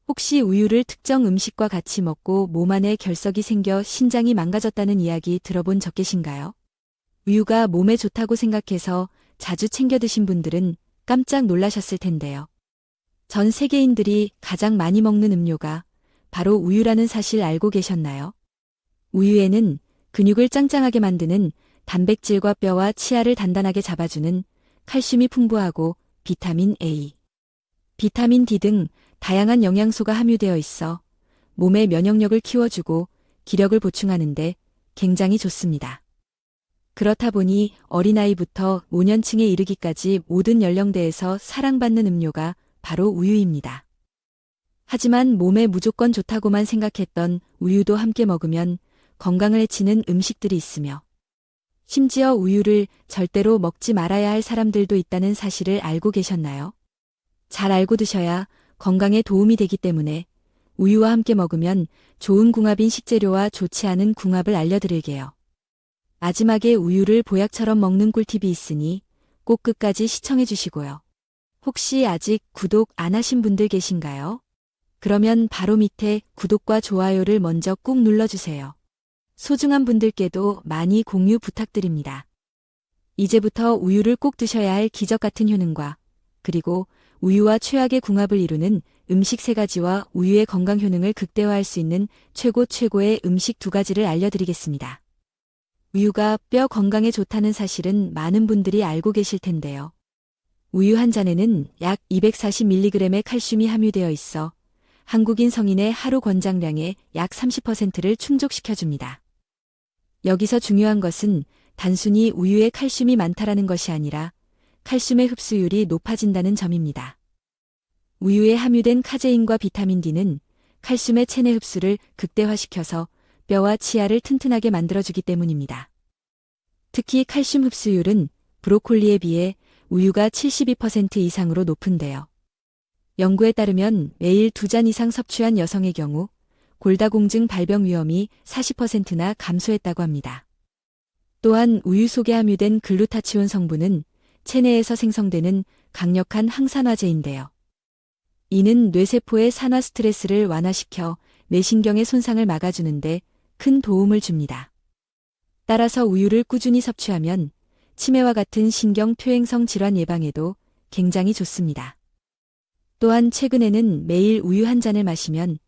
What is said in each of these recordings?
혹시 우유를 특정 음식과 같이 먹고 몸 안에 결석이 생겨 신장이 망가졌다는 이야기 들어본 적 계신가요? 우유가 몸에 좋다고 생각해서 자주 챙겨 드신 분들은 깜짝 놀라셨을 텐데요. 전 세계인들이 가장 많이 먹는 음료가 바로 우유라는 사실 알고 계셨나요? 우유에는 근육을 짱짱하게 만드는 단백질과 뼈와 치아를 단단하게 잡아주는 칼슘이 풍부하고 비타민 A, 비타민 D 등 다양한 영양소가 함유되어 있어 몸의 면역력을 키워주고 기력을 보충하는데 굉장히 좋습니다. 그렇다 보니 어린아이부터 노년층에 이르기까지 모든 연령대에서 사랑받는 음료가 바로 우유입니다. 하지만 몸에 무조건 좋다고만 생각했던 우유도 함께 먹으면 건강을 해치는 음식들이 있으며 심지어 우유를 절대로 먹지 말아야 할 사람들도 있다는 사실을 알고 계셨나요? 잘 알고 드셔야 건강에 도움이 되기 때문에 우유와 함께 먹으면 좋은 궁합인 식재료와 좋지 않은 궁합을 알려드릴게요. 마지막에 우유를 보약처럼 먹는 꿀팁이 있으니 꼭 끝까지 시청해 주시고요. 혹시 아직 구독 안 하신 분들 계신가요? 그러면 바로 밑에 구독과 좋아요를 먼저 꾹 눌러주세요. 소중한 분들께도 많이 공유 부탁드립니다. 이제부터 우유를 꼭 드셔야 할 기적 같은 효능과 그리고 우유와 최악의 궁합을 이루는 음식 3가지와 우유의 건강 효능을 극대화할 수 있는 최고의 음식 2가지를 알려드리겠습니다. 우유가 뼈 건강에 좋다는 사실은 많은 분들이 알고 계실 텐데요. 우유 한 잔에는 약 240mg의 칼슘이 함유되어 있어 한국인 성인의 하루 권장량의 약 30%를 충족시켜줍니다. 여기서 중요한 것은 단순히 우유에 칼슘이 많다라는 것이 아니라 칼슘의 흡수율이 높아진다는 점입니다. 우유에 함유된 카제인과 비타민 D는 칼슘의 체내 흡수를 극대화시켜서 뼈와 치아를 튼튼하게 만들어주기 때문입니다. 특히 칼슘 흡수율은 브로콜리에 비해 우유가 72% 이상으로 높은데요. 연구에 따르면 매일 2잔 이상 섭취한 여성의 경우 골다공증 발병 위험이 40%나 감소했다고 합니다. 또한 우유 속에 함유된 글루타치온 성분은 체내에서 생성되는 강력한 항산화제인데요. 이는 뇌세포의 산화 스트레스를 완화시켜 뇌신경의 손상을 막아주는데 큰 도움을 줍니다. 따라서 우유를 꾸준히 섭취하면 치매와 같은 신경 퇴행성 질환 예방에도 굉장히 좋습니다. 또한 최근에는 매일 우유 한 잔을 마시면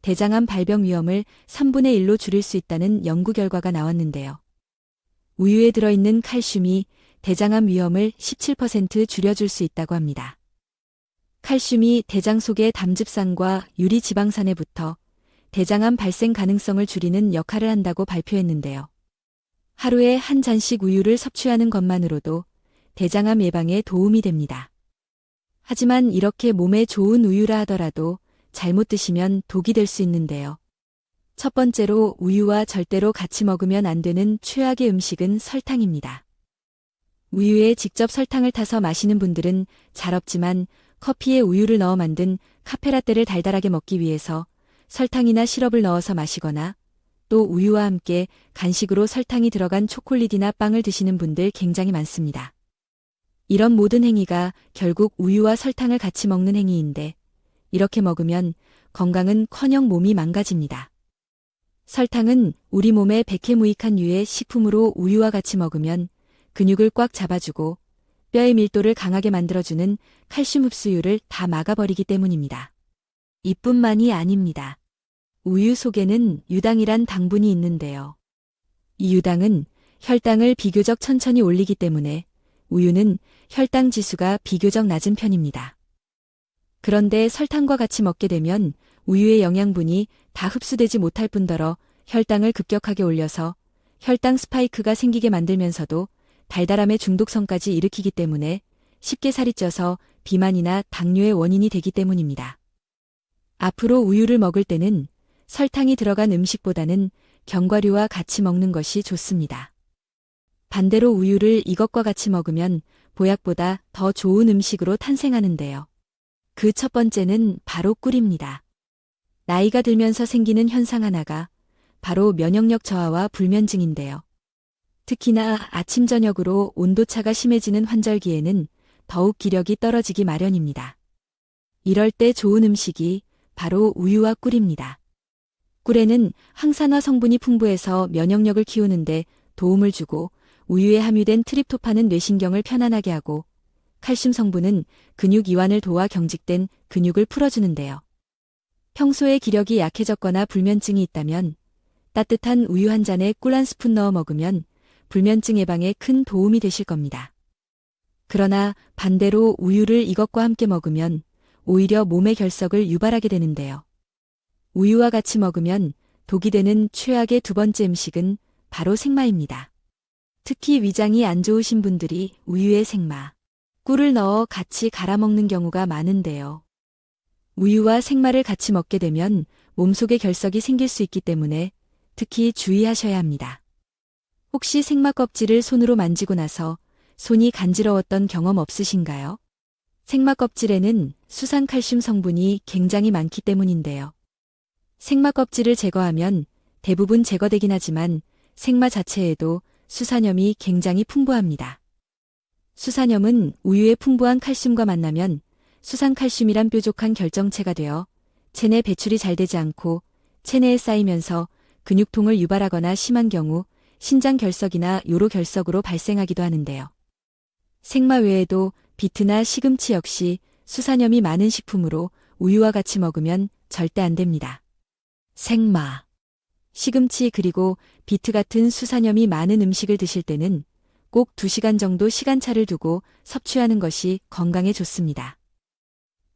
대장암 발병 위험을 3분의 1로 줄일 수 있다는 연구 결과가 나왔는데요. 우유에 들어있는 칼슘이 대장암 위험을 17% 줄여줄 수 있다고 합니다. 칼슘이 대장 속의 담즙산과 유리지방산에 붙어 대장암 발생 가능성을 줄이는 역할을 한다고 발표했는데요. 하루에 한 잔씩 우유를 섭취하는 것만으로도 대장암 예방에 도움이 됩니다. 하지만 이렇게 몸에 좋은 우유라 하더라도 잘못 드시면 독이 될 수 있는데요. 첫 번째로 우유와 절대로 같이 먹으면 안 되는 최악의 음식은 설탕입니다. 우유에 직접 설탕을 타서 마시는 분들은 잘 없지만 커피에 우유를 넣어 만든 카페라떼를 달달하게 먹기 위해서 설탕이나 시럽을 넣어서 마시거나 또 우유와 함께 간식으로 설탕이 들어간 초콜릿이나 빵을 드시는 분들 굉장히 많습니다. 이런 모든 행위가 결국 우유와 설탕을 같이 먹는 행위인데 이렇게 먹으면 건강은커녕 몸이 망가집니다. 설탕은 우리 몸에 백해무익한 유해 식품으로 우유와 같이 먹으면 근육을 꽉 잡아주고 뼈의 밀도를 강하게 만들어주는 칼슘 흡수율을 다 막아버리기 때문입니다. 이뿐만이 아닙니다. 우유 속에는 유당이란 당분이 있는데요. 이 유당은 혈당을 비교적 천천히 올리기 때문에 우유는 혈당 지수가 비교적 낮은 편입니다. 그런데 설탕과 같이 먹게 되면 우유의 영양분이 다 흡수되지 못할 뿐더러 혈당을 급격하게 올려서 혈당 스파이크가 생기게 만들면서도 달달함의 중독성까지 일으키기 때문에 쉽게 살이 쪄서 비만이나 당뇨의 원인이 되기 때문입니다. 앞으로 우유를 먹을 때는 설탕이 들어간 음식보다는 견과류와 같이 먹는 것이 좋습니다. 반대로 우유를 이것과 같이 먹으면 보약보다 더 좋은 음식으로 탄생하는데요. 그 첫 번째는 바로 꿀입니다. 나이가 들면서 생기는 현상 하나가 바로 면역력 저하와 불면증인데요. 특히나 아침 저녁으로 온도차가 심해지는 환절기에는 더욱 기력이 떨어지기 마련입니다. 이럴 때 좋은 음식이 바로 우유와 꿀입니다. 꿀에는 항산화 성분이 풍부해서 면역력을 키우는데 도움을 주고, 우유에 함유된 트립토판은 뇌신경을 편안하게 하고, 칼슘 성분은 근육 이완을 도와 경직된 근육을 풀어주는데요. 평소에 기력이 약해졌거나 불면증이 있다면 따뜻한 우유 한 잔에 꿀 한 스푼 넣어 먹으면 불면증 예방에 큰 도움이 되실 겁니다. 그러나 반대로 우유를 이것과 함께 먹으면 오히려 몸의 결석을 유발하게 되는데요. 우유와 같이 먹으면 독이 되는 최악의 두 번째 음식은 바로 생마입니다. 특히 위장이 안 좋으신 분들이 우유에 생마, 꿀을 넣어 같이 갈아 먹는 경우가 많은데요. 우유와 생마를 같이 먹게 되면 몸속에 결석이 생길 수 있기 때문에 특히 주의하셔야 합니다. 혹시 생마 껍질을 손으로 만지고 나서 손이 간지러웠던 경험 없으신가요? 생마 껍질에는 수산칼슘 성분이 굉장히 많기 때문인데요. 생마 껍질을 제거하면 대부분 제거되긴 하지만 생마 자체에도 수산염이 굉장히 풍부합니다. 수산염은 우유의 풍부한 칼슘과 만나면 수산칼슘이란 뾰족한 결정체가 되어 체내 배출이 잘 되지 않고 체내에 쌓이면서 근육통을 유발하거나 심한 경우 신장 결석이나 요로 결석으로 발생하기도 하는데요. 생마 외에도 비트나 시금치 역시 수산염이 많은 식품으로 우유와 같이 먹으면 절대 안 됩니다. 생마, 시금치 그리고 비트 같은 수산염이 많은 음식을 드실 때는 꼭 2시간 정도 시간차를 두고 섭취하는 것이 건강에 좋습니다.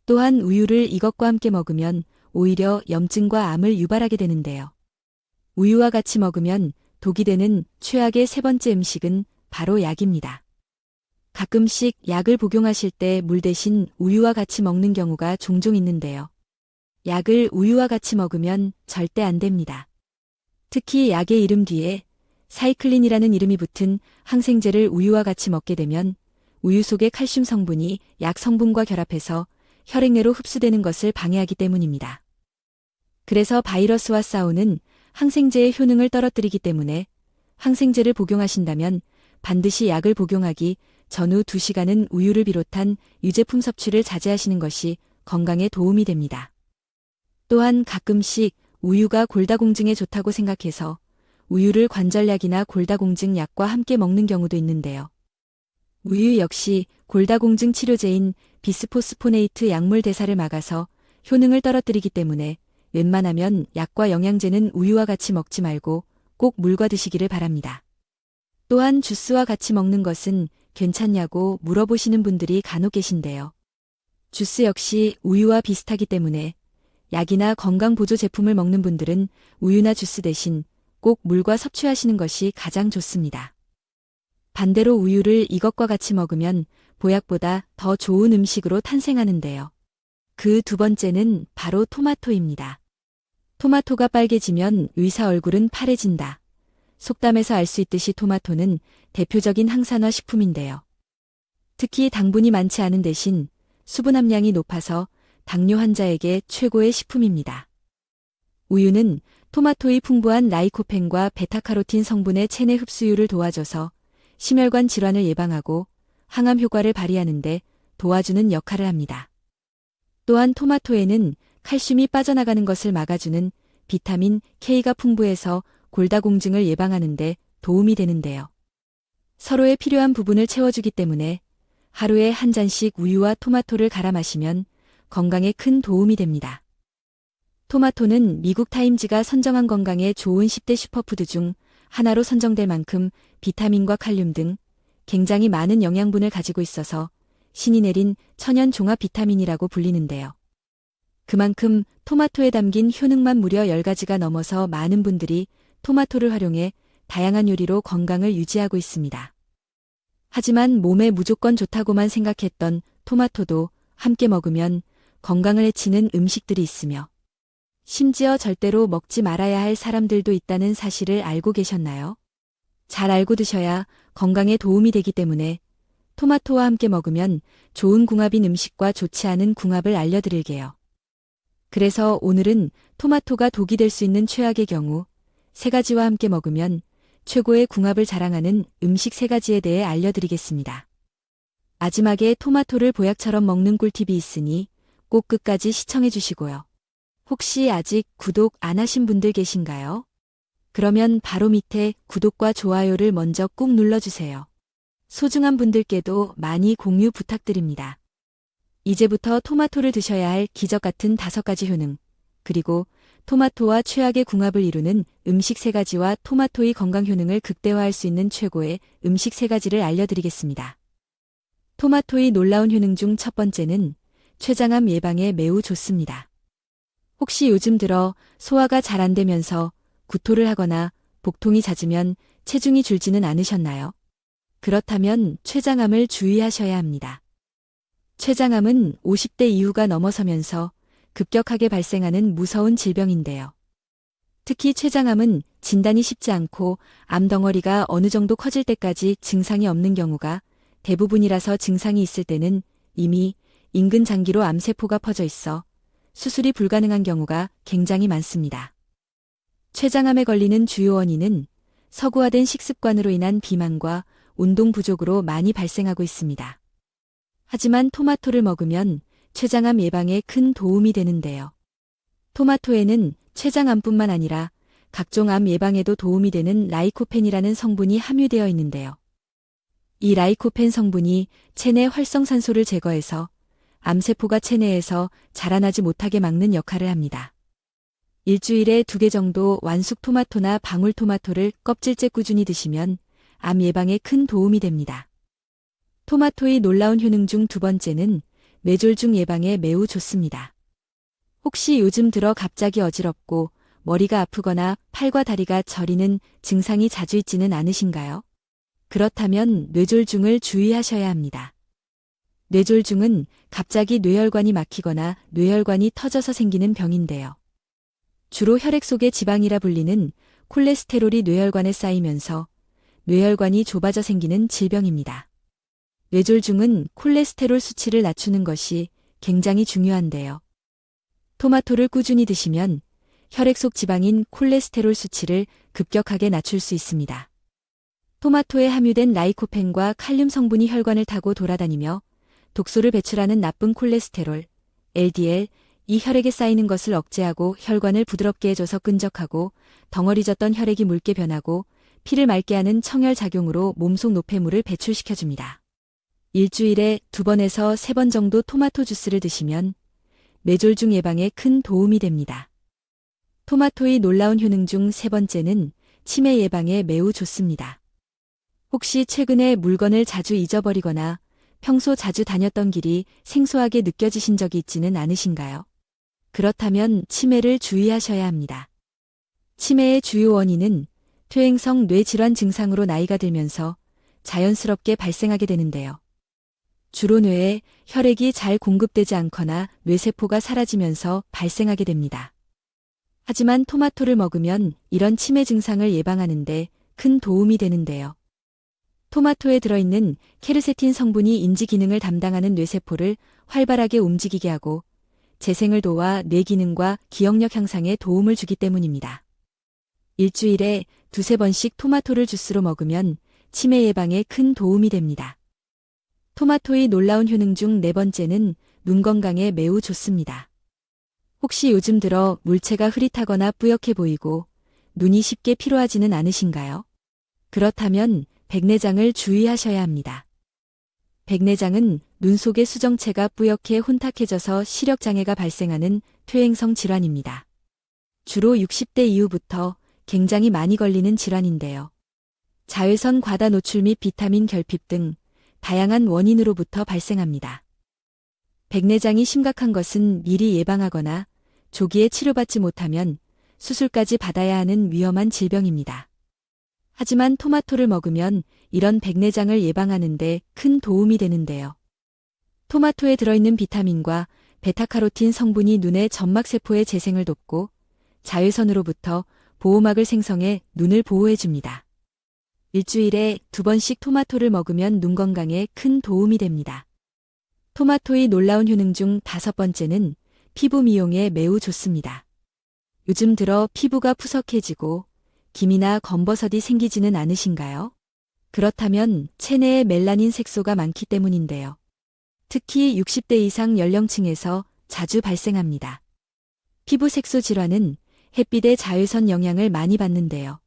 또한 우유를 이것과 함께 먹으면 오히려 염증과 암을 유발하게 되는데요. 우유와 같이 먹으면 독이 되는 최악의 세 번째 음식은 바로 약입니다. 가끔씩 약을 복용하실 때 물 대신 우유와 같이 먹는 경우가 종종 있는데요. 약을 우유와 같이 먹으면 절대 안 됩니다. 특히 약의 이름 뒤에 사이클린이라는 이름이 붙은 항생제를 우유와 같이 먹게 되면 우유 속의 칼슘 성분이 약 성분과 결합해서 혈액내로 흡수되는 것을 방해하기 때문입니다. 그래서 바이러스와 싸우는 항생제의 효능을 떨어뜨리기 때문에 항생제를 복용하신다면 반드시 약을 복용하기 전후 2시간은 우유를 비롯한 유제품 섭취를 자제하시는 것이 건강에 도움이 됩니다. 또한 가끔씩 우유가 골다공증에 좋다고 생각해서 우유를 관절약이나 골다공증 약과 함께 먹는 경우도 있는데요. 우유 역시 골다공증 치료제인 비스포스포네이트 약물 대사를 막아서 효능을 떨어뜨리기 때문에 웬만하면 약과 영양제는 우유와 같이 먹지 말고 꼭 물과 드시기를 바랍니다. 또한 주스와 같이 먹는 것은 괜찮냐고 물어보시는 분들이 간혹 계신데요. 주스 역시 우유와 비슷하기 때문에 약이나 건강보조 제품을 먹는 분들은 우유나 주스 대신 꼭 물과 섭취하시는 것이 가장 좋습니다. 반대로 우유를 이것과 같이 먹으면 보약보다 더 좋은 음식으로 탄생하는데요. 그 두 번째는 바로 토마토입니다. 토마토가 빨개지면 의사 얼굴은 파래진다. 속담에서 알 수 있듯이 토마토는 대표적인 항산화 식품인데요. 특히 당분이 많지 않은 대신 수분 함량이 높아서 당뇨 환자에게 최고의 식품입니다. 우유는 토마토의 풍부한 라이코펜과 베타카로틴 성분의 체내 흡수율을 도와줘서 심혈관 질환을 예방하고 항암 효과를 발휘하는데 도와주는 역할을 합니다. 또한 토마토에는 칼슘이 빠져나가는 것을 막아주는 비타민 K가 풍부해서 골다공증을 예방하는데 도움이 되는데요. 서로의 필요한 부분을 채워주기 때문에 하루에 한 잔씩 우유와 토마토를 갈아 마시면 건강에 큰 도움이 됩니다. 토마토는 미국 타임즈가 선정한 건강에 좋은 10대 슈퍼푸드 중 하나로 선정될 만큼 비타민과 칼륨 등 굉장히 많은 영양분을 가지고 있어서 신이 내린 천연 종합 비타민이라고 불리는데요. 그만큼 토마토에 담긴 효능만 무려 10가지가 넘어서 많은 분들이 토마토를 활용해 다양한 요리로 건강을 유지하고 있습니다. 하지만 몸에 무조건 좋다고만 생각했던 토마토도 함께 먹으면 건강을 해치는 음식들이 있으며 심지어 절대로 먹지 말아야 할 사람들도 있다는 사실을 알고 계셨나요? 잘 알고 드셔야 건강에 도움이 되기 때문에 토마토와 함께 먹으면 좋은 궁합인 음식과 좋지 않은 궁합을 알려드릴게요. 그래서 오늘은 토마토가 독이 될 수 있는 최악의 경우 3가지와 함께 먹으면 최고의 궁합을 자랑하는 음식 3가지에 대해 알려드리겠습니다. 마지막에 토마토를 보약처럼 먹는 꿀팁이 있으니 꼭 끝까지 시청해 주시고요. 혹시 아직 구독 안 하신 분들 계신가요? 그러면 바로 밑에 구독과 좋아요를 먼저 꾹 눌러주세요. 소중한 분들께도 많이 공유 부탁드립니다. 이제부터 토마토를 드셔야 할 기적 같은 5가지 효능, 그리고 토마토와 최악의 궁합을 이루는 음식 3가지와 토마토의 건강 효능을 극대화할 수 있는 최고의 음식 3가지를 알려드리겠습니다. 토마토의 놀라운 효능 중 첫 번째는 췌장암 예방에 매우 좋습니다. 혹시 요즘 들어 소화가 잘 안 되면서 구토를 하거나 복통이 잦으면 체중이 줄지는 않으셨나요? 그렇다면 췌장암을 주의하셔야 합니다. 췌장암은 50대 이후가 넘어서면서 급격하게 발생하는 무서운 질병인데요. 특히 췌장암은 진단이 쉽지 않고 암덩어리가 어느 정도 커질 때까지 증상이 없는 경우가 대부분이라서 증상이 있을 때는 이미 인근 장기로 암세포가 퍼져 있어 수술이 불가능한 경우가 굉장히 많습니다. 췌장암에 걸리는 주요 원인은 서구화된 식습관으로 인한 비만과 운동 부족으로 많이 발생하고 있습니다. 하지만 토마토를 먹으면 췌장암 예방에 큰 도움이 되는데요. 토마토에는 췌장암뿐만 아니라 각종 암 예방에도 도움이 되는 라이코펜이라는 성분이 함유되어 있는데요. 이 라이코펜 성분이 체내 활성산소를 제거해서 암세포가 체내에서 자라나지 못하게 막는 역할을 합니다. 일주일에 2개 정도 완숙 토마토나 방울토마토를 껍질째 꾸준히 드시면 암 예방에 큰 도움이 됩니다. 토마토의 놀라운 효능 중 2번째는 뇌졸중 예방에 매우 좋습니다. 혹시 요즘 들어 갑자기 어지럽고 머리가 아프거나 팔과 다리가 저리는 증상이 자주 있지는 않으신가요? 그렇다면 뇌졸중을 주의하셔야 합니다. 뇌졸중은 갑자기 뇌혈관이 막히거나 뇌혈관이 터져서 생기는 병인데요. 주로 혈액 속의 지방이라 불리는 콜레스테롤이 뇌혈관에 쌓이면서 뇌혈관이 좁아져 생기는 질병입니다. 뇌졸중은 콜레스테롤 수치를 낮추는 것이 굉장히 중요한데요. 토마토를 꾸준히 드시면 혈액 속 지방인 콜레스테롤 수치를 급격하게 낮출 수 있습니다. 토마토에 함유된 라이코펜과 칼륨 성분이 혈관을 타고 돌아다니며 독소를 배출하는 나쁜 콜레스테롤, LDL, 이 혈액에 쌓이는 것을 억제하고 혈관을 부드럽게 해줘서 끈적하고 덩어리졌던 혈액이 묽게 변하고 피를 맑게 하는 청열 작용으로 몸속 노폐물을 배출시켜줍니다. 일주일에 2번에서 3번 정도 토마토 주스를 드시면 뇌졸중 예방에 큰 도움이 됩니다. 토마토의 놀라운 효능 중 3번째는 치매 예방에 매우 좋습니다. 혹시 최근에 물건을 자주 잊어버리거나 평소 자주 다녔던 길이 생소하게 느껴지신 적이 있지는 않으신가요? 그렇다면 치매를 주의하셔야 합니다. 치매의 주요 원인은 퇴행성 뇌질환 증상으로 나이가 들면서 자연스럽게 발생하게 되는데요. 주로 뇌에 혈액이 잘 공급되지 않거나 뇌세포가 사라지면서 발생하게 됩니다. 하지만 토마토를 먹으면 이런 치매 증상을 예방하는 데 큰 도움이 되는데요. 토마토에 들어있는 케르세틴 성분이 인지 기능을 담당하는 뇌세포를 활발하게 움직이게 하고 재생을 도와 뇌 기능과 기억력 향상에 도움을 주기 때문입니다. 일주일에 2~3번씩 토마토를 주스로 먹으면 치매 예방에 큰 도움이 됩니다. 토마토의 놀라운 효능 중 4번째는 눈 건강에 매우 좋습니다. 혹시 요즘 들어 물체가 흐릿하거나 뿌옇게 보이고 눈이 쉽게 피로하지는 않으신가요? 그렇다면 백내장을 주의하셔야 합니다. 백내장은 눈 속의 수정체가 뿌옇게 혼탁해져서 시력장애가 발생하는 퇴행성 질환입니다. 주로 60대 이후부터 굉장히 많이 걸리는 질환인데요. 자외선 과다 노출 및 비타민 결핍 등 다양한 원인으로부터 발생합니다. 백내장이 심각한 것은 미리 예방하거나 조기에 치료받지 못하면 수술까지 받아야 하는 위험한 질병입니다. 하지만 토마토를 먹으면 이런 백내장을 예방하는 데 큰 도움이 되는데요. 토마토에 들어있는 비타민과 베타카로틴 성분이 눈의 점막세포의 재생을 돕고 자외선으로부터 보호막을 생성해 눈을 보호해줍니다. 일주일에 2번씩 토마토를 먹으면 눈 건강에 큰 도움이 됩니다. 토마토의 놀라운 효능 중 5번째는 피부 미용에 매우 좋습니다. 요즘 들어 피부가 푸석해지고 기미나 검버섯이 생기지는 않으신가요? 그렇다면 체내에 멜라닌 색소가 많기 때문인데요. 특히 60대 이상 연령층에서 자주 발생합니다. 피부 색소 질환은 햇빛의 자외선 영향을 많이 받는데요.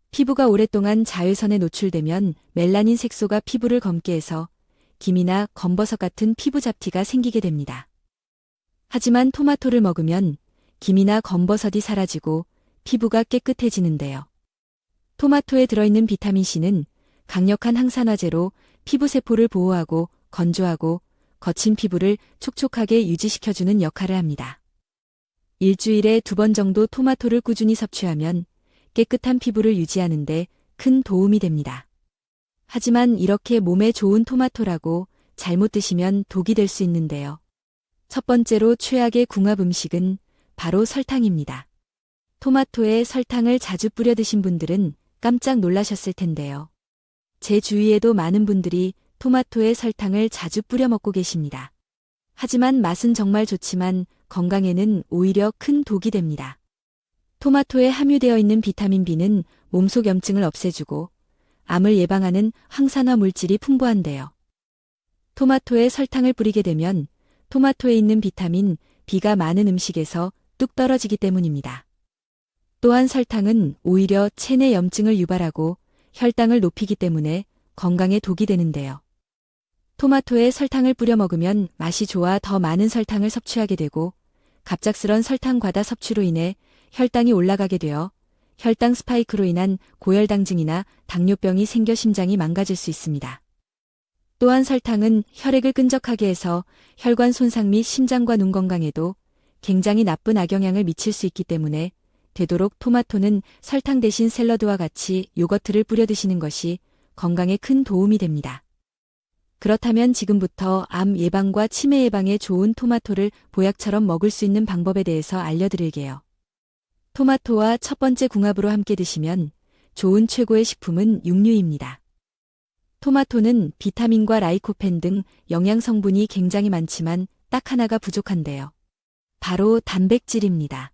피부가 오랫동안 자외선에 노출되면 멜라닌 색소가 피부를 검게 해서 기미나 검버섯 같은 피부 잡티가 생기게 됩니다. 하지만 토마토를 먹으면 기미나 검버섯이 사라지고 피부가 깨끗해지는데요. 토마토에 들어있는 비타민C는 강력한 항산화제로 피부 세포를 보호하고 건조하고 거친 피부를 촉촉하게 유지시켜주는 역할을 합니다. 일주일에 2번 정도 토마토를 꾸준히 섭취하면 깨끗한 피부를 유지하는 데 큰 도움이 됩니다. 하지만 이렇게 몸에 좋은 토마토라고 잘못 드시면 독이 될 수 있는데요. 첫 번째로 최악의 궁합 음식은 바로 설탕입니다. 토마토에 설탕을 자주 뿌려 드신 분들은 깜짝 놀라셨을 텐데요. 제 주위에도 많은 분들이 토마토에 설탕을 자주 뿌려 먹고 계십니다. 하지만 맛은 정말 좋지만 건강에는 오히려 큰 독이 됩니다. 토마토에 함유되어 있는 비타민 B는 몸속 염증을 없애주고 암을 예방하는 항산화 물질이 풍부한데요. 토마토에 설탕을 뿌리게 되면 토마토에 있는 비타민 B가 많은 음식에서 뚝 떨어지기 때문입니다. 또한 설탕은 오히려 체내 염증을 유발하고 혈당을 높이기 때문에 건강에 독이 되는데요. 토마토에 설탕을 뿌려 먹으면 맛이 좋아 더 많은 설탕을 섭취하게 되고 갑작스런 설탕 과다 섭취로 인해 혈당이 올라가게 되어 혈당 스파이크로 인한 고혈당증이나 당뇨병이 생겨 심장이 망가질 수 있습니다. 또한 설탕은 혈액을 끈적하게 해서 혈관 손상 및 심장과 눈 건강에도 굉장히 나쁜 악영향을 미칠 수 있기 때문에 되도록 토마토는 설탕 대신 샐러드와 같이 요거트를 뿌려 드시는 것이 건강에 큰 도움이 됩니다. 그렇다면 지금부터 암 예방과 치매 예방에 좋은 토마토를 보약처럼 먹을 수 있는 방법에 대해서 알려드릴게요. 토마토와 첫 번째 궁합으로 함께 드시면 좋은 최고의 식품은 육류입니다. 토마토는 비타민과 라이코펜 등 영양 성분이 굉장히 많지만 딱 하나가 부족한데요. 바로 단백질입니다.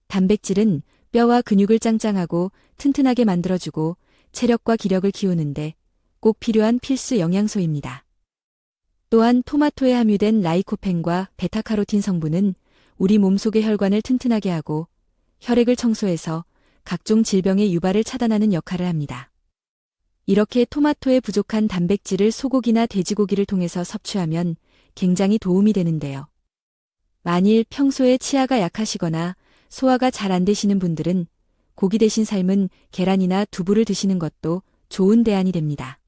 단백질은 뼈와 근육을 짱짱하고 튼튼하게 만들어주고 체력과 기력을 키우는데 꼭 필요한 필수 영양소입니다. 또한 토마토에 함유된 라이코펜과 베타카로틴 성분은 우리 몸속의 혈관을 튼튼하게 하고 혈액을 청소해서 각종 질병의 유발을 차단하는 역할을 합니다. 이렇게 토마토에 부족한 단백질을 소고기나 돼지고기를 통해서 섭취하면 굉장히 도움이 되는데요. 만일 평소에 치아가 약하시거나 소화가 잘 안 되시는 분들은 고기 대신 삶은 계란이나 두부를 드시는 것도 좋은 대안이 됩니다.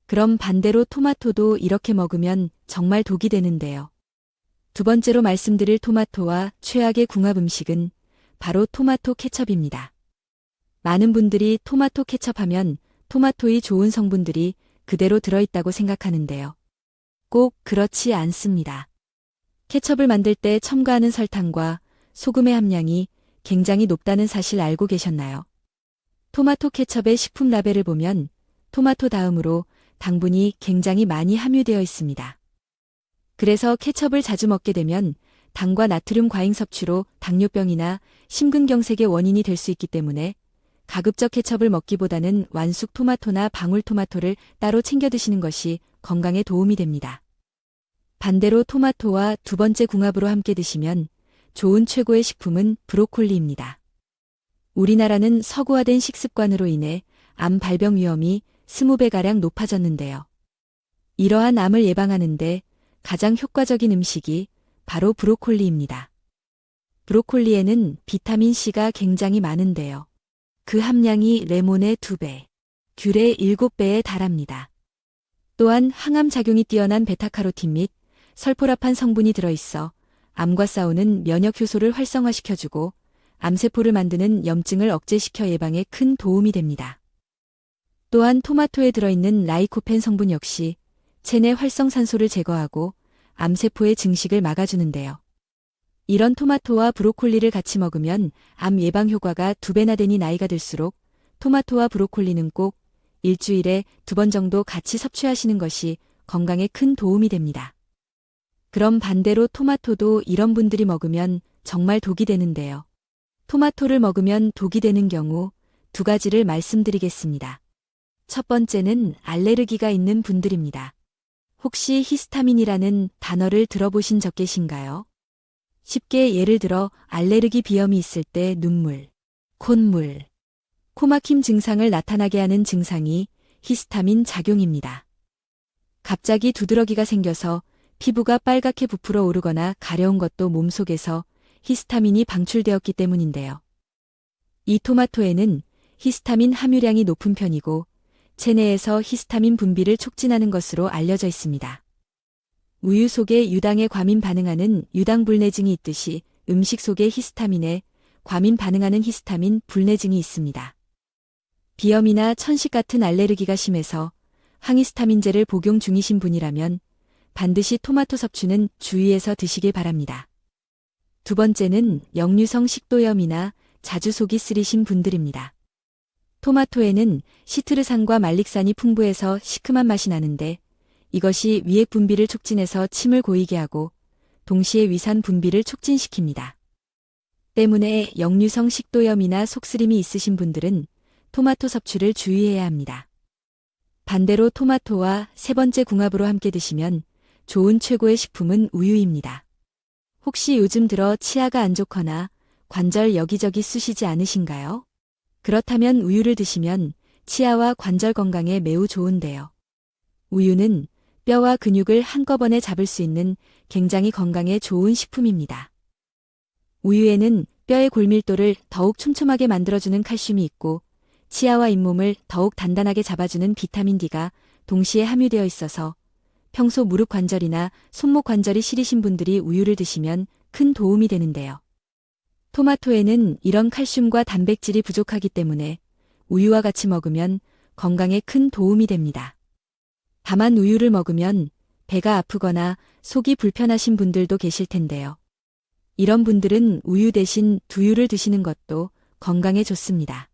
그럼 반대로 토마토도 이렇게 먹으면 정말 독이 되는데요. 두 번째로 말씀드릴 토마토와 최악의 궁합 음식은 바로 토마토 케첩입니다. 많은 분들이 토마토 케첩 하면 토마토의 좋은 성분들이 그대로 들어있다고 생각하는데요. 꼭 그렇지 않습니다. 케첩을 만들 때 첨가하는 설탕과 소금의 함량이 굉장히 높다는 사실 알고 계셨나요? 토마토 케첩의 식품 라벨을 보면 토마토 다음으로 당분이 굉장히 많이 함유되어 있습니다. 그래서 케첩을 자주 먹게 되면 당과 나트륨 과잉 섭취로 당뇨병이나 심근경색의 원인이 될 수 있기 때문에 가급적 케첩을 먹기보다는 완숙 토마토나 방울토마토를 따로 챙겨 드시는 것이 건강에 도움이 됩니다. 반대로 토마토와 두 번째 궁합으로 함께 드시면 좋은 최고의 식품은 브로콜리입니다. 우리나라는 서구화된 식습관으로 인해 암 발병 위험이 20배가량 높아졌는데요. 이러한 암을 예방하는데 가장 효과적인 음식이 바로 브로콜리입니다. 브로콜리에는 비타민C가 굉장히 많은데요. 그 함량이 레몬의 2배, 귤의 7배에 달합니다. 또한 항암 작용이 뛰어난 베타카로틴 및 설포라판 성분이 들어있어 암과 싸우는 면역 효소를 활성화시켜주고 암세포를 만드는 염증을 억제시켜 예방에 큰 도움이 됩니다. 또한 토마토에 들어있는 라이코펜 성분 역시 체내 활성산소를 제거하고 암세포의 증식을 막아주는데요. 이런 토마토와 브로콜리를 같이 먹으면 암 예방 효과가 2배나 되니 나이가 들수록 토마토와 브로콜리는 꼭 일주일에 2번 정도 같이 섭취하시는 것이 건강에 큰 도움이 됩니다. 그럼 반대로 토마토도 이런 분들이 먹으면 정말 독이 되는데요. 토마토를 먹으면 독이 되는 경우 2가지를 말씀드리겠습니다. 첫 번째는 알레르기가 있는 분들입니다. 혹시 히스타민이라는 단어를 들어보신 적 계신가요? 쉽게 예를 들어 알레르기 비염이 있을 때 눈물, 콧물, 코막힘 증상을 나타나게 하는 증상이 히스타민 작용입니다. 갑자기 두드러기가 생겨서 피부가 빨갛게 부풀어 오르거나 가려운 것도 몸속에서 히스타민이 방출되었기 때문인데요. 이 토마토에는 히스타민 함유량이 높은 편이고 체내에서 히스타민 분비를 촉진하는 것으로 알려져 있습니다. 우유 속에 유당에 과민 반응하는 유당불내증이 있듯이 음식 속에 히스타민에 과민 반응하는 히스타민 불내증이 있습니다. 비염이나 천식 같은 알레르기가 심해서 항히스타민제를 복용 중이신 분이라면 반드시 토마토 섭취는 주의해서 드시길 바랍니다. 두 번째는 역류성 식도염이나 자주 속이 쓰리신 분들입니다. 토마토에는 시트르산과 말릭산이 풍부해서 시큼한 맛이 나는데 이것이 위액 분비를 촉진해서 침을 고이게 하고 동시에 위산 분비를 촉진시킵니다. 때문에 역류성 식도염이나 속쓰림이 있으신 분들은 토마토 섭취를 주의해야 합니다. 반대로 토마토와 세 번째 궁합으로 함께 드시면 좋은 최고의 식품은 우유입니다. 혹시 요즘 들어 치아가 안 좋거나 관절 여기저기 쑤시지 않으신가요? 그렇다면 우유를 드시면 치아와 관절 건강에 매우 좋은데요. 우유는 뼈와 근육을 한꺼번에 잡을 수 있는 굉장히 건강에 좋은 식품입니다. 우유에는 뼈의 골밀도를 더욱 촘촘하게 만들어주는 칼슘이 있고 치아와 잇몸을 더욱 단단하게 잡아주는 비타민 D가 동시에 함유되어 있어서 평소 무릎 관절이나 손목 관절이 시리신 분들이 우유를 드시면 큰 도움이 되는데요. 토마토에는 이런 칼슘과 단백질이 부족하기 때문에 우유와 같이 먹으면 건강에 큰 도움이 됩니다. 다만 우유를 먹으면 배가 아프거나 속이 불편하신 분들도 계실 텐데요. 이런 분들은 우유 대신 두유를 드시는 것도 건강에 좋습니다.